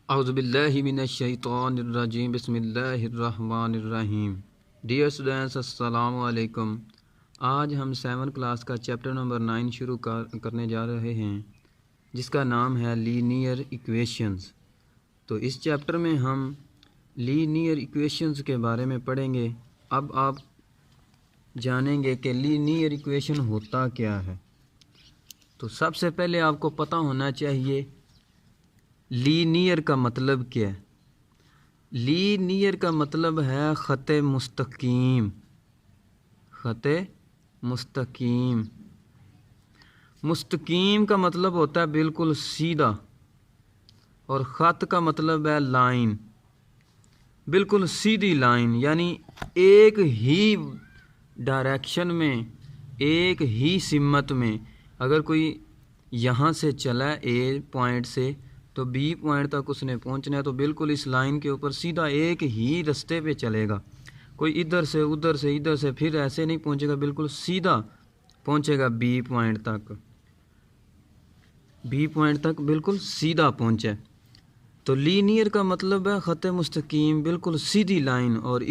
औज़ुबिल्लाहि मिनश्शैतानिर्रजीम बिस्मिल्लाहिर्रहमानिर्रहीम। Dear students, अस्सलामु अलैकुम। आज हम 7 क्लास का चैप्टर नंबर 9 शुरू करने जा रहे हैं, जिसका नाम है लीनियर इक्वेशंस। तो इस चैप्टर में हम लीनियर इक्वेशंस के बारे में पढ़ेंगे। अब आप जानेंगे कि लीनियर इक्वेशन होता क्या है। तो सबसे पहले आपको पता होना चाहिए लीनियर का मतलब क्या है। लीनियर का मतलब है ख़त मुस्तकीम। ख़त मुस्तकीम मुस्तकीम का मतलब होता है बिल्कुल सीधा, और ख़त का मतलब है लाइन, बिल्कुल सीधी लाइन, यानी एक ही डायरेक्शन में, एक ही सिमत में। अगर कोई यहाँ से चला ए पॉइंट से तो बी पॉइंट तक उसने पहुँचना है, तो बिल्कुल इस लाइन के ऊपर सीधा एक ही रास्ते पे चलेगा। कोई इधर से उधर से इधर से फिर ऐसे नहीं पहुँचेगा, बिल्कुल सीधा पहुँचेगा बी पॉइंट तक। बी पॉइंट तक बिल्कुल सीधा पहुँचे। तो लीनियर का मतलब है ख़त मुस्तकीम, बिल्कुल सीधी लाइन। और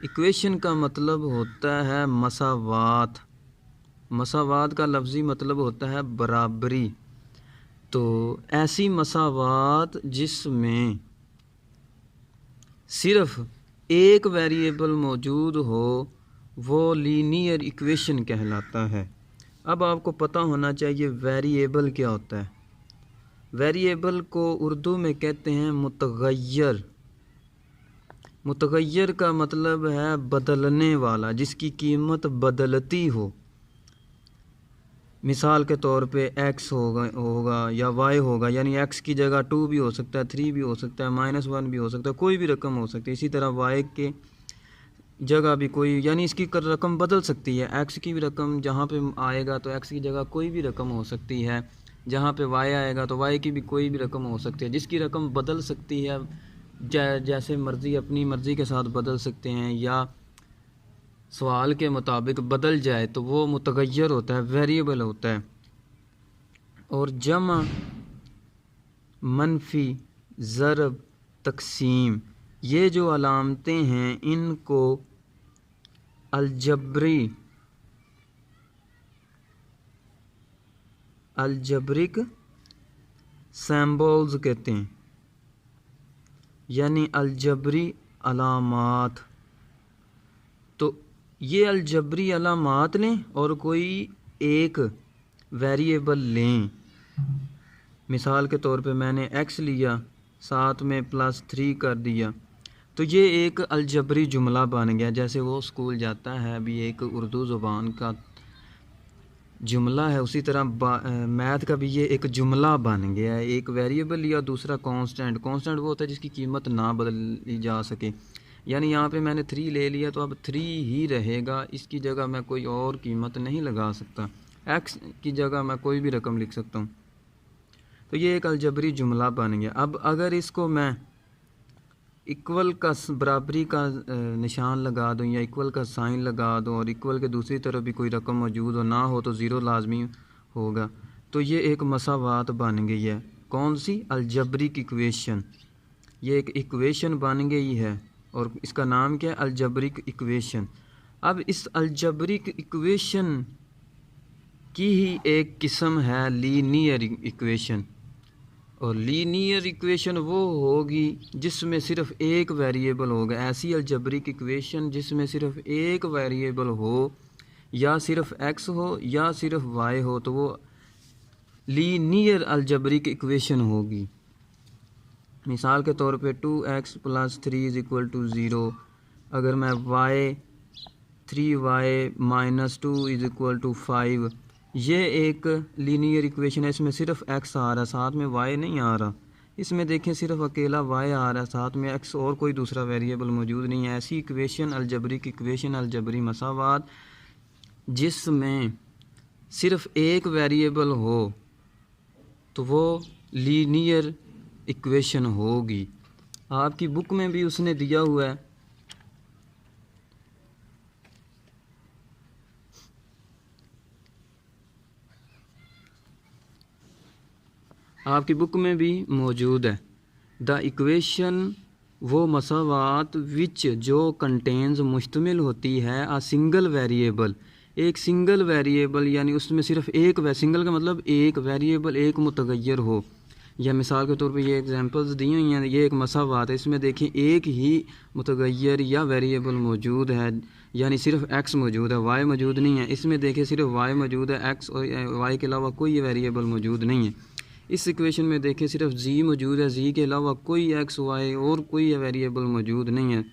इक्वेशन का मतलब होता है मसावात। मसावात का लफ्ज़ी मतलब होता है बराबरी। तो ऐसी मसावात जिसमें सिर्फ एक वेरिएबल मौजूद हो, वो लीनियर इक्वेशन कहलाता है। अब आपको पता होना चाहिए वेरिएबल क्या होता है। वेरिएबल को उर्दू में कहते हैं मुतगय्यर। मुतगय्यर का मतलब है बदलने वाला, जिसकी कीमत बदलती हो। मिसाल के तौर पे x होगा या y होगा, यानी x की जगह 2 भी हो सकता है, 3 भी हो सकता है, -1 भी हो सकता है, कोई भी रकम हो सकती है। इसी तरह y के जगह भी कोई, यानी इसकी रकम बदल सकती है। x की भी रकम जहाँ पे आएगा तो x की जगह कोई भी रकम हो सकती है, जहाँ पे y आएगा तो y की भी कोई भी रकम हो सकती है। जिसकी रकम बदल सकती है, जैसे मर्ज़ी, अपनी मर्ज़ी के साथ बदल सकते हैं, या सवाल के मुताबिक बदल जाए, तो वो मुतगय्यर होता है, वेरिएबल होता है। और जमा, मनफी, ज़रब, तकसीम, ये जो अलामतें हैं, इनको अलजब्रिक सिंबल्स कहते हैं, यानी अलजबरी अलामात। तो ये अलजबरी अलामात लें और कोई एक वेरिएबल लें। मिसाल के तौर पे मैंने x लिया, साथ में +3 कर दिया, तो ये एक अलजबरी जुमला बन गया। जैसे वो स्कूल जाता है, अभी एक उर्दू ज़ुबान का जुमला है, उसी तरह मैथ का भी ये एक जुमला बन गया है। एक वेरिएबल लिया, दूसरा कांस्टेंट। कांस्टेंट वो होता है जिसकी कीमत ना बदली जा सके, यानी यहाँ पे मैंने 3 ले लिया तो अब 3 ही रहेगा, इसकी जगह मैं कोई और कीमत नहीं लगा सकता। x की जगह मैं कोई भी रकम लिख सकता हूँ। तो ये एक अलजबरी जुमला बन गया। अब अगर इसको मैं इक्वल का, बराबरी का निशान लगा दूं, या इक्वल का साइन लगा दूं, और इक्वल के दूसरी तरफ भी कोई रकम मौजूद हो, ना हो तो ज़ीरो लाजमी होगा, तो ये एक मसावात बन गई है। कौन सी? Algebraic equation. ये एक इक्वेशन बन गई है, और इसका नाम क्या है? Algebraic equation. अब इस अलजबरिक इक्वेशन की ही एक किस्म है लीनियर इक्वेशन। और लीनियर इक्वेशन वो होगी जिसमें सिर्फ एक वेरिएबल होगा। ऐसी अलजबरिक इक्वेशन जिसमें सिर्फ एक वेरिएबल हो, या सिर्फ x हो या सिर्फ y हो, तो वो लीनियर अलजबरिक इक्वेशन होगी। मिसाल के तौर पे 2x + 3 = 0। अगर मैं 3y - 2 = 5, ये एक लीनियर इक्वेशन है। इसमें सिर्फ x आ रहा है, साथ में y नहीं आ रहा। इसमें देखें सिर्फ अकेला y आ रहा है, साथ में x और कोई दूसरा वेरिएबल मौजूद नहीं है। ऐसी इक्वेशन अलजबरिक इक्वेशन, अलजबरी मसावात, जिसमें सिर्फ एक वेरिएबल हो, तो वो लीनियर इक्वेशन होगी। आपकी बुक में भी उसने दिया हुआ है। आपकी बुक में भी मौजूद है। द इक्वेशन वो मसावात विच जो कंटेन्स मुश्तमिल होती है आ सिंगल वेरिएबल, एक सिंगल वेरिएबल यानी उसमें सिर्फ एक सिंगल का मतलब एक वेरिएबल एक मुतगय्यर हो। या मिसाल के तौर पे ये एग्जांपल्स दी हुई हैं, ये एक मसावात है, इसमें देखिए एक ही मुतगय्यर या वेरिएबल मौजूद है, यानी सिर्फ एक्स मौजूद है, वाई मौजूद नहीं है। इसमें देखिए सिर्फ वाई मौजूद है, एक्स और वाई के अलावा कोई वेरिएबल मौजूद नहीं है। इस इक्वेशन में देखिए सिर्फ जी मौजूद है, जी के अलावा कोई एक्स वाई और कोई वेरिएबल मौजूद नहीं है।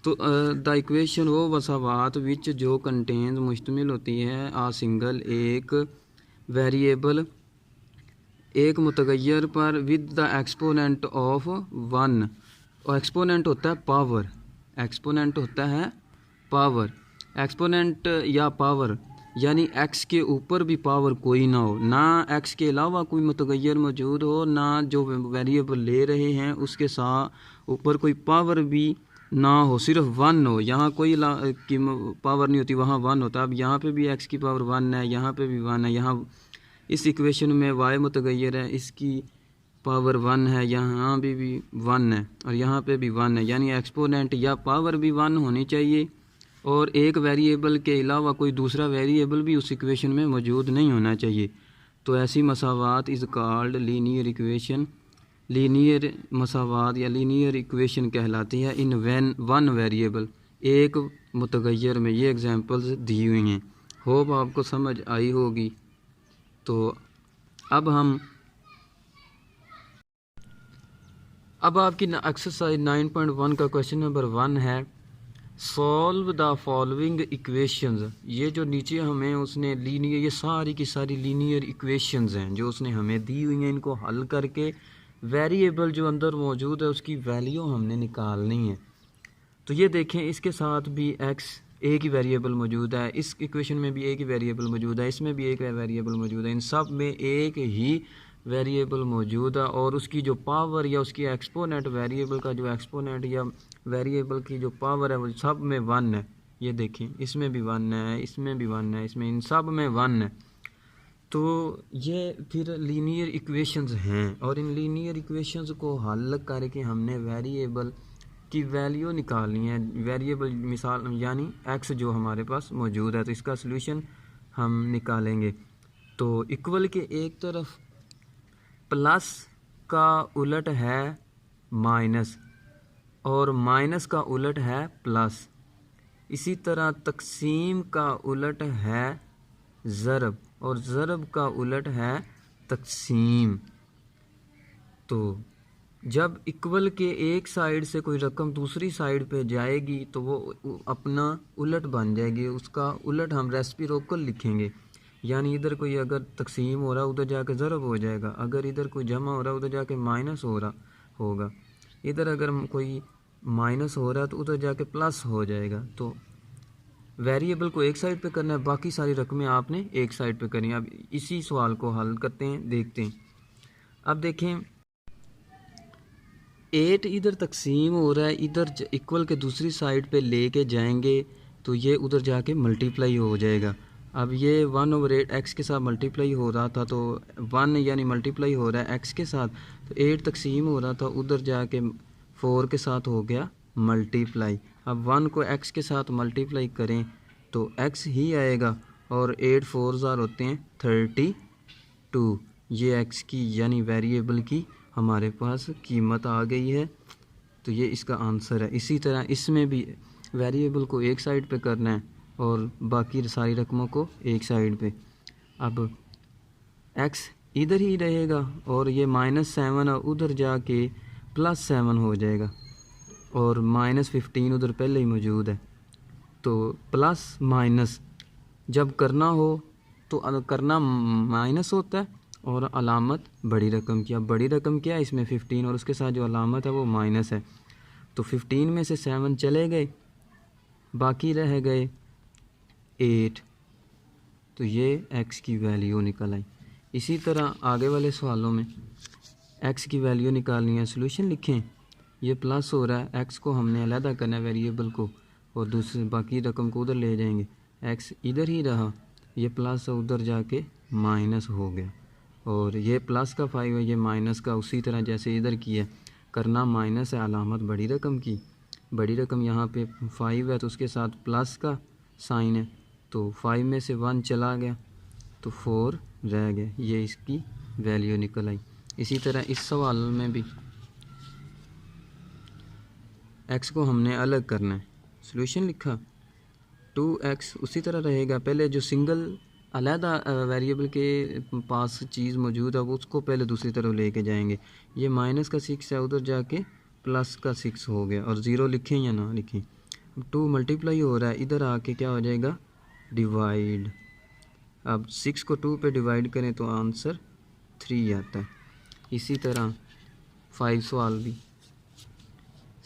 तो द इक्वेशन वो मसावात विच जो कंटेन्स मुश्तमिल होती है आ सिंगल एक वेरिएबल एक मुतगय्यर पर with the exponent of one, और एक्सपोनेंट होता है पावर, एक्सपोनेंट होता है पावर, एक्सपोनेंट या पावर यानी एक्स के ऊपर भी पावर कोई ना हो, ना एक्स के अलावा कोई मुतगय्यर मौजूद हो, ना जो वेरिएबल ले रहे हैं उसके साथ ऊपर कोई पावर भी ना हो, सिर्फ वन हो। यहाँ कोई की पावर नहीं होती, वहाँ वन होता है। अब यहाँ पे भी एक्स की पावर वन है, यहाँ पे भी वन है, यहाँ इस इक्वेशन में वाई मुतगय्यर है, इसकी पावर वन है, यहाँ भी वन है और यहाँ पे भी वन है, यानी एक्सपोनेंट या पावर भी वन होनी चाहिए और एक वेरिएबल के अलावा कोई दूसरा वेरिएबल भी उस इक्वेशन में मौजूद नहीं होना चाहिए। तो ऐसी मसावात is called linear equation, linear मसावात या लीनियर इक्वेशन कहलाती है इन वन वेरिएबल, एक मुतगय्यर में। ये एग्जांपल्स दी हुई हैं, होप आपको समझ आई होगी। तो अब आपकी एक्सरसाइज 9.1 का क्वेश्चन नंबर 1 है, सॉल्व द फॉलोइंग इक्वेशंस। ये जो नीचे हमें उसने लीनियर, ये सारी की सारी लीनियर इक्वेशंस हैं जो उसने हमें दी हुई हैं, इनको हल करके वेरिएबल जो अंदर मौजूद है उसकी वैल्यू हमने निकालनी है। तो ये देखें, इसके साथ भी एक्स एक ही वेरिएबल मौजूद है, इस इक्वेशन में भी एक ही वेरिएबल मौजूद है, इसमें भी एक वेरिएबल मौजूद है, इन सब में एक ही वेरिएबल मौजूद है और उसकी जो पावर या उसकी एक्सपोनेंट, वेरिएबल का जो एक्सपोनेंट या वेरिएबल की जो पावर है वो सब में वन है। ये देखें, इसमें भी वन है, इसमें भी वन है, इसमें, इन सब में वन है। तो ये फिर लीनियर इक्वेशंस हैं और इन लीनियर इक्वेशंस को हल करके हमने वेरिएबल की वैल्यू निकालनी है। वेरिएबल मिसाल यानी एक्स जो हमारे पास मौजूद है, तो इसका सलूशन हम निकालेंगे। तो इक्वल के एक तरफ प्लस का उलट है माइनस और माइनस का उलट है प्लस। इसी तरह तकसीम का उलट है ज़रब और ज़रब का उलट है तकसीम। तो जब इक्वल के एक साइड से कोई रकम दूसरी साइड पे जाएगी तो वो अपना उलट बन जाएगी, उसका उलट हम रेसिप्रोकल लिखेंगे। यानी इधर कोई अगर तकसीम हो रहा है उधर जाके ज़रब हो जाएगा, अगर इधर कोई जमा हो रहा है उधर जाके माइनस हो रहा होगा, इधर अगर कोई माइनस हो रहा है तो उधर जाके प्लस हो जाएगा। तो वेरिएबल को एक साइड पे करना है, बाकी सारी रकमें आपने एक साइड पे करनी है। अब इसी सवाल को हल करते हैं, देखते हैं। अब देखें, 8 इधर तकसीम हो रहा है, इधर इक्वल के दूसरी साइड पे लेके जाएंगे तो ये उधर जाके मल्टीप्लाई हो जाएगा। अब ये 1/8 एक्स के साथ मल्टीप्लाई हो रहा था, तो 1 यानी मल्टीप्लाई हो रहा है एक्स के साथ, तो 8 तकसीम हो रहा था, उधर जाके 4 के साथ हो गया मल्टीप्लाई। अब 1 को एक्स के साथ मल्टीप्लाई करें तो एक्स ही आएगा और 8 4 होते हैं 32। ये एक्स की यानी वेरिएबल की हमारे पास कीमत आ गई है, तो ये इसका आंसर है। इसी तरह इसमें भी वेरिएबल को एक साइड पे करना है और बाकी सारी रकमों को एक साइड पे। अब x इधर ही रहेगा और ये -7 है, उधर जाके +7 हो जाएगा और -15 उधर पहले ही मौजूद है। तो प्लस माइनस जब करना हो तो करना माइनस होता है और अलामत बड़ी रकम की। अब बड़ी रकम क्या है इसमें 15 और उसके साथ जो अलामत है वो माइनस है। तो 15 में से 7 चले गए, बाकी रह गए 8। तो ये x की वैल्यू निकल आई। इसी तरह आगे वाले सवालों में x की वैल्यू निकालनी है, सॉल्यूशन लिखें। ये प्लस हो रहा है, x को हमने अलहदा करना है वेरिएबल को और दूसरी बाकी रकम को उधर ले जाएंगे। x इधर ही रहा, ये प्लस उधर जाके माइनस हो गया। और ये प्लस का 5 है, ये माइनस का, उसी तरह जैसे इधर की है करना माइनस है अलामत बड़ी रकम की। बड़ी रकम यहाँ पे 5 है तो उसके साथ प्लस का साइन है, तो 5 में से 1 चला गया तो 4 रह गया, ये इसकी वैल्यू निकल आई। इसी तरह इस सवाल में भी x को हमने अलग करना है। सॉल्यूशन लिखा 2x उसी तरह रहेगा, पहले जो सिंगल अलहदा वेरिएबल के पास चीज़ मौजूद है वो उसको पहले दूसरी तरफ लेके जाएंगे। ये माइनस का 6 है, उधर जाके प्लस का 6 हो गया, और ज़ीरो लिखें या ना लिखें। 2 मल्टीप्लाई हो रहा है, इधर आके क्या हो जाएगा डिवाइड। अब 6 को 2 पे डिवाइड करें तो आंसर 3 आता है। इसी तरह 5 सवाल भी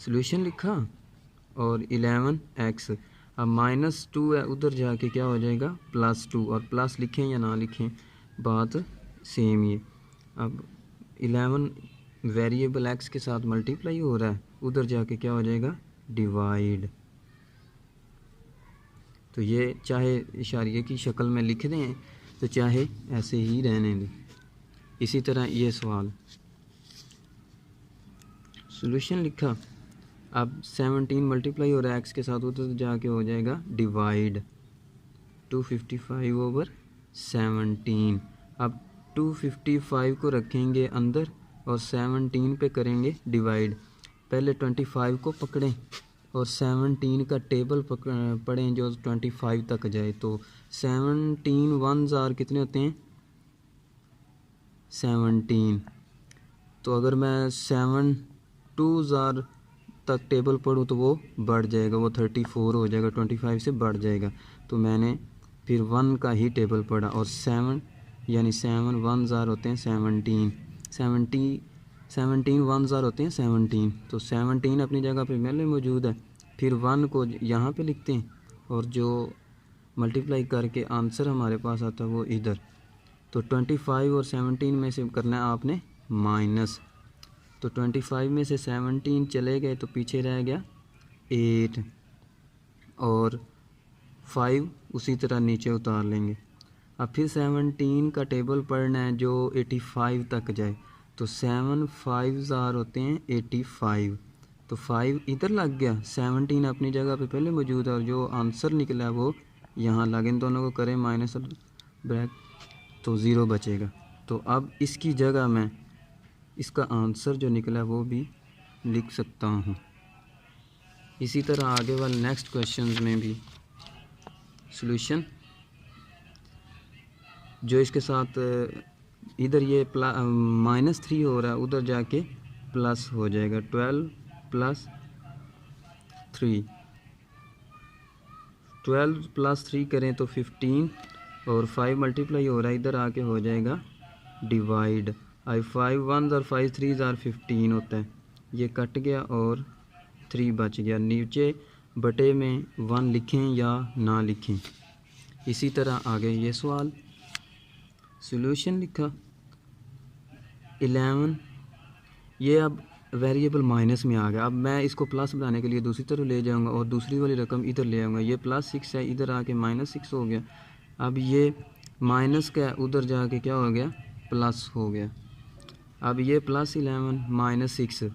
सॉल्यूशन लिखा और 11x। अब -2 है, उधर जाके क्या हो जाएगा +2, और प्लस लिखें या ना लिखें बात सेम ही है। अब 11 वेरिएबल x के साथ मल्टीप्लाई हो रहा है, उधर जाके क्या हो जाएगा डिवाइड। तो ये चाहे इशारिये की शक्ल में लिख दें तो चाहे ऐसे ही रहने दें। इसी तरह ये सवाल सॉल्यूशन लिखा। अब 17 मल्टीप्लाई हो रहा है x के साथ, उधर जाके हो जाएगा डिवाइड 255/17। अब 255 को रखेंगे अंदर और 17 पे करेंगे डिवाइड। पहले 25 को पकड़ें और 17 का टेबल पढ़ें जो 25 तक जाए। तो 17 1s आर कितने होते हैं 17। तो अगर मैं 7 2s आर तक टेबल पढ़ूँ तो वो बढ़ जाएगा, वो 34 हो जाएगा, 25 से बढ़ जाएगा। तो मैंने फिर 1 का ही टेबल पढ़ा और 7 यानी 7 1s आर होते हैं 17 1s आर होते हैं 17। तो 17 अपनी जगह पे पहले मौजूद है, फिर 1 को यहाँ पे लिखते हैं और जो मल्टीप्लाई करके आंसर हमारे पास आता है वो इधर। तो 25 और 17 में से करना है आपने माइनस। तो 25 में से 17 चले गए तो पीछे रह गया 8 और 5 उसी तरह नीचे उतार लेंगे। अब फिर 17 का टेबल पढ़ना है जो 85 तक जाए। तो 7 5s आर होते हैं 85। तो 5 इधर लग गया, 17 अपनी जगह पे पहले मौजूद है और जो आंसर निकला है वो यहाँ लगे। इन दोनों को करें माइनस और ब्रैक तो 0 बचेगा। तो अब इसकी जगह मैं इसका आंसर जो निकला वो भी लिख सकता हूँ। इसी तरह आगे वाले नेक्स्ट क्वेश्चंस में भी सॉल्यूशन जो इसके साथ इधर ये -3 हो रहा है, उधर जाके प्लस हो जाएगा 12 + 3। 12 + 3 करें तो 15 और 5 मल्टीप्लाई हो रहा है, इधर आके हो जाएगा डिवाइड। आई 5 1s और 5 3s आर 15 होता है, ये कट गया और 3 बच गया। नीचे बटे में 1 लिखें या ना लिखें। इसी तरह आगे ये सवाल सॉल्यूशन लिखा 11। ये अब वेरिएबल माइनस में आ गया। अब मैं इसको प्लस बनाने के लिए दूसरी तरफ ले जाऊंगा और दूसरी वाली रकम इधर ले आऊँगा। ये +6 है, इधर आके -6 हो गया। अब ये माइनस का उधर जाके क्या हो गया प्लस हो गया। अब ये +11 -6,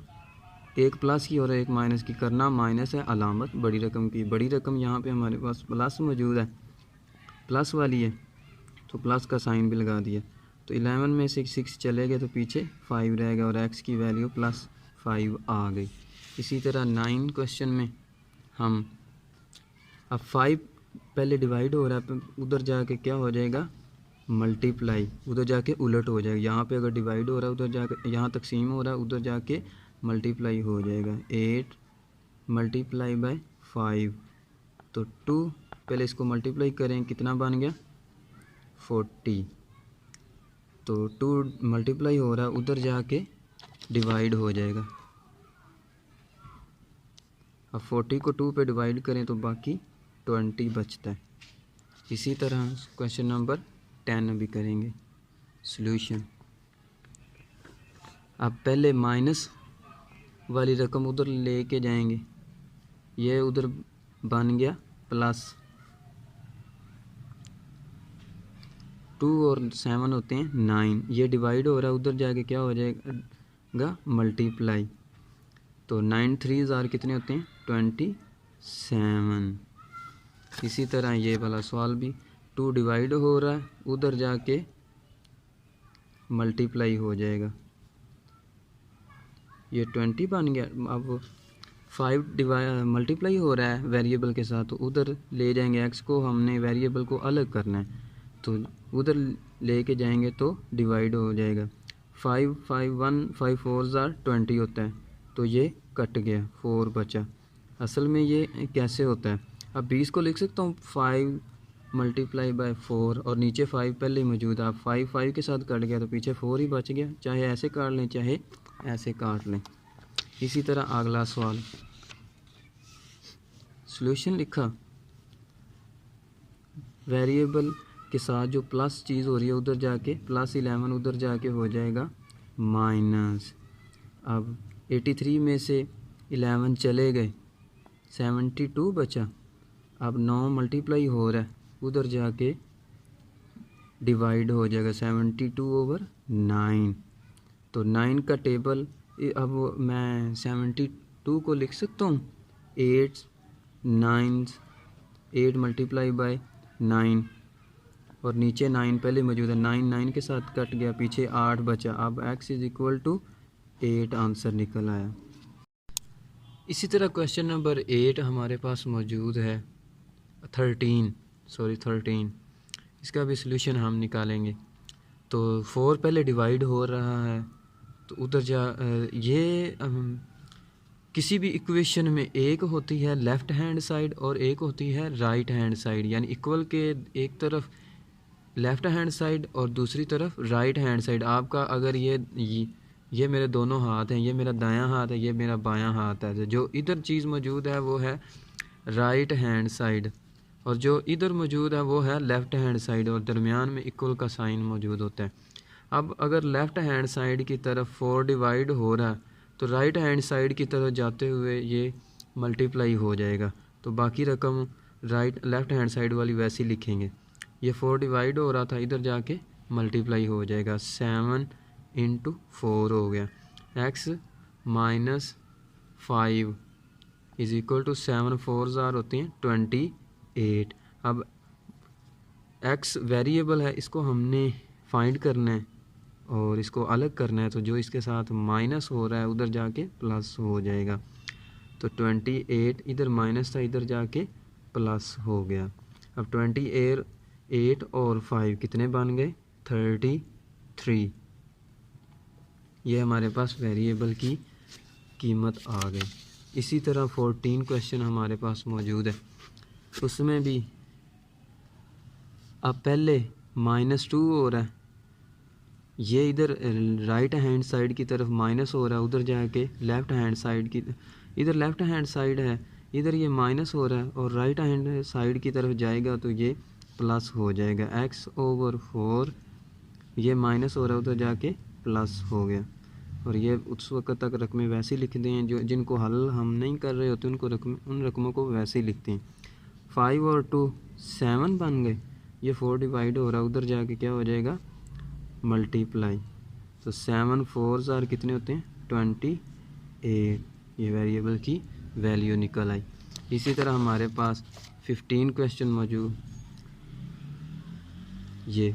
एक प्लस की और एक माइनस की, करना माइनस है अलामत बड़ी रकम की। बड़ी रकम यहाँ पे हमारे पास प्लस मौजूद है, प्लस वाली है तो प्लस का साइन भी लगा दिया। तो 11 में से 6 चले गए तो पीछे 5 रह गया और x की वैल्यू +5 आ गई। इसी तरह 9 क्वेश्चन में हम अब 5 पहले डिवाइड हो रहा है, उधर जाके क्या हो जाएगा मल्टीप्लाई, उधर जाके उलट हो जाएगा। यहाँ पे अगर डिवाइड हो रहा है उधर जाके, यहाँ तकसीम हो रहा है उधर जाके मल्टीप्लाई हो जाएगा। 8 × 5 तो 2, पहले इसको मल्टीप्लाई करें कितना बन गया 40। तो 2 मल्टीप्लाई हो रहा है, उधर जाके डिवाइड हो जाएगा। अब 40 को 2 पे डिवाइड करें तो बाकी 20 बचता है। इसी तरह क्वेश्चन नंबर 10 भी करेंगे सॉल्यूशन। अब पहले माइनस वाली रकम उधर लेके जाएंगे, ये उधर बन गया प्लस। 2 और 7 होते हैं 9, ये डिवाइड हो रहा है, उधर जाके क्या हो जाएगा मल्टीप्लाई। तो 9 3 ज़ार कितने होते हैं 27। इसी तरह ये वाला सवाल भी 2 डिवाइड हो रहा है, उधर जाके मल्टीप्लाई हो जाएगा, ये 20 बन गया। अब 5 मल्टीप्लाई हो रहा है वेरिएबल के साथ, तो उधर ले जाएंगे x को, हमने वेरिएबल को अलग करना है तो उधर लेके जाएंगे तो डिवाइड हो जाएगा। 5 5 1 5 4 ज़ार 20 होता है, तो ये कट गया 4 बचा। असल में ये कैसे होता है, अब 20 को लिख सकता हूँ 5 मल्टीप्लाई बाय 4 और नीचे 5 पहले ही मौजूद है। अब 5 5 के साथ कट गया तो पीछे 4 ही बच गया, चाहे ऐसे काट लें चाहे ऐसे काट लें। इसी तरह अगला सवाल सॉल्यूशन लिखा, वेरिएबल के साथ जो प्लस चीज़ हो रही है उधर जाके +11 उधर जाके हो जाएगा माइनस। अब 83 में से 11 चले गए 72 बचा। अब 9 मल्टीप्लाई हो रहा है, उधर जाके डिवाइड हो जाएगा 72/9। तो 9 का टेबल, अब मैं 72 को लिख सकता हूँ 8 मल्टीप्लाई बाय 9 और नीचे 9 पहले मौजूद है, 9 9 के साथ कट गया, पीछे 8 बचा। अब x = 8 आंसर निकल आया। इसी तरह क्वेश्चन नंबर 8 हमारे पास मौजूद है 13, इसका भी सलूशन हम निकालेंगे। तो 4 पहले डिवाइड हो रहा है, तो उधर ये किसी भी इक्वेशन में एक होती है लेफ़्ट हैंड साइड और एक होती है राइट हैंड साइड, यानी इक्वल के एक तरफ लेफ़्ट हैंड साइड और दूसरी तरफ राइट हैंड साइड। आपका अगर ये मेरे दोनों हाथ हैं, ये मेरा दायां हाथ है, ये मेरा बायां हाथ है, तो जो इधर चीज़ मौजूद है वो है राइट हैंड साइड और जो इधर मौजूद है वो है लेफ़्ट हैंड साइड, और दरमियान में इक्वल का साइन मौजूद होता है। अब अगर लेफ़्ट हैंड साइड की तरफ 4 डिवाइड हो रहा है तो राइट हैंड साइड की तरफ जाते हुए ये मल्टीप्लाई हो जाएगा, तो बाकी रकम लेफ़्ट हैंड साइड वाली वैसे ही लिखेंगे। ये 4 डिवाइड हो रहा था, इधर जाके मल्टीप्लाई हो जाएगा, 7 × 4 हो गया। x - 5 = 7 4 ज़ार होते हैं 28। अब x वेरिएबल है, इसको हमने फाइंड करना है और इसको अलग करना है, तो जो इसके साथ माइनस हो रहा है उधर जाके प्लस हो जाएगा। तो 28 इधर माइनस था, इधर जाके प्लस हो गया। अब 28 और 5 कितने बन गए 33। ये हमारे पास वेरिएबल की कीमत आ गई। इसी तरह 14 क्वेश्चन हमारे पास मौजूद है, उसमें भी अब पहले -2 हो रहा है, ये इधर राइट हैंड साइड की तरफ माइनस हो रहा है, उधर जाके लेफ़्ट हैंड साइड की, इधर लेफ़्ट हैंड साइड है, इधर ये माइनस हो रहा है और राइट हैंड साइड की तरफ जाएगा तो ये प्लस हो जाएगा। x/4 ये माइनस हो रहा है, उधर जाके प्लस हो गया। और ये उस वक्त तक रकमें वैसे ही लिखते हैं, जो जिनको हल हम नहीं कर रहे होते उनको उन रकमों को वैसे ही लिखते हैं। 5 और 2 7 बन गए, ये 4 डिवाइड हो रहा है, उधर जाके क्या हो जाएगा मल्टीप्लाई। तो 7 4 ज़ार कितने होते हैं 28, ये वेरिएबल की वैल्यू निकल आई। इसी तरह हमारे पास 15 क्वेश्चन मौजूद, ये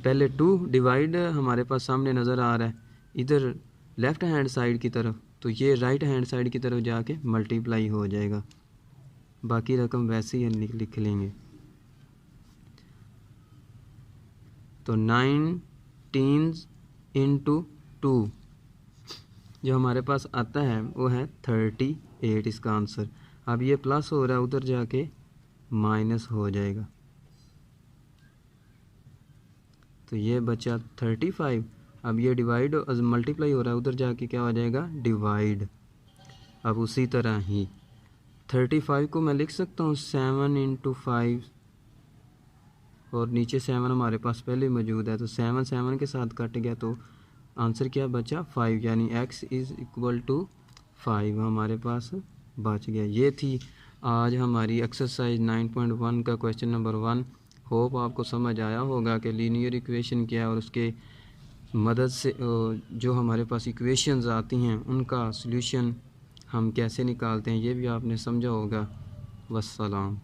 पहले 2 डिवाइड हमारे पास सामने नज़र आ रहा है इधर लेफ़्ट हैंड साइड की तरफ, तो ये राइट हैंड साइड की तरफ जाके मल्टीप्लाई हो जाएगा, बाकी रकम वैसे ही लिख लेंगे। तो 19 × 2 जो हमारे पास आता है वो है 38 इसका आंसर। अब ये प्लस हो रहा है, उधर जाके माइनस हो जाएगा, तो ये बचा 35। अब ये डिवाइड मल्टीप्लाई हो रहा है, उधर जाके क्या हो जाएगा डिवाइड। अब उसी तरह ही 35 को मैं लिख सकता हूँ 7 × 5 और नीचे 7 हमारे पास पहले मौजूद है, तो 7 7 के साथ कट गया, तो आंसर क्या बचा 5, यानी x = 5 हमारे पास बच गया। ये थी आज हमारी एक्सरसाइज 9.1 का क्वेश्चन नंबर 1 होप आपको समझ आया होगा कि लीनियर इक्वेशन क्या है और उसके मदद से जो हमारे पास इक्वेशंस आती हैं उनका सॉल्यूशन हम कैसे निकालते हैं, ये भी आपने समझा होगा। वस्सलाम।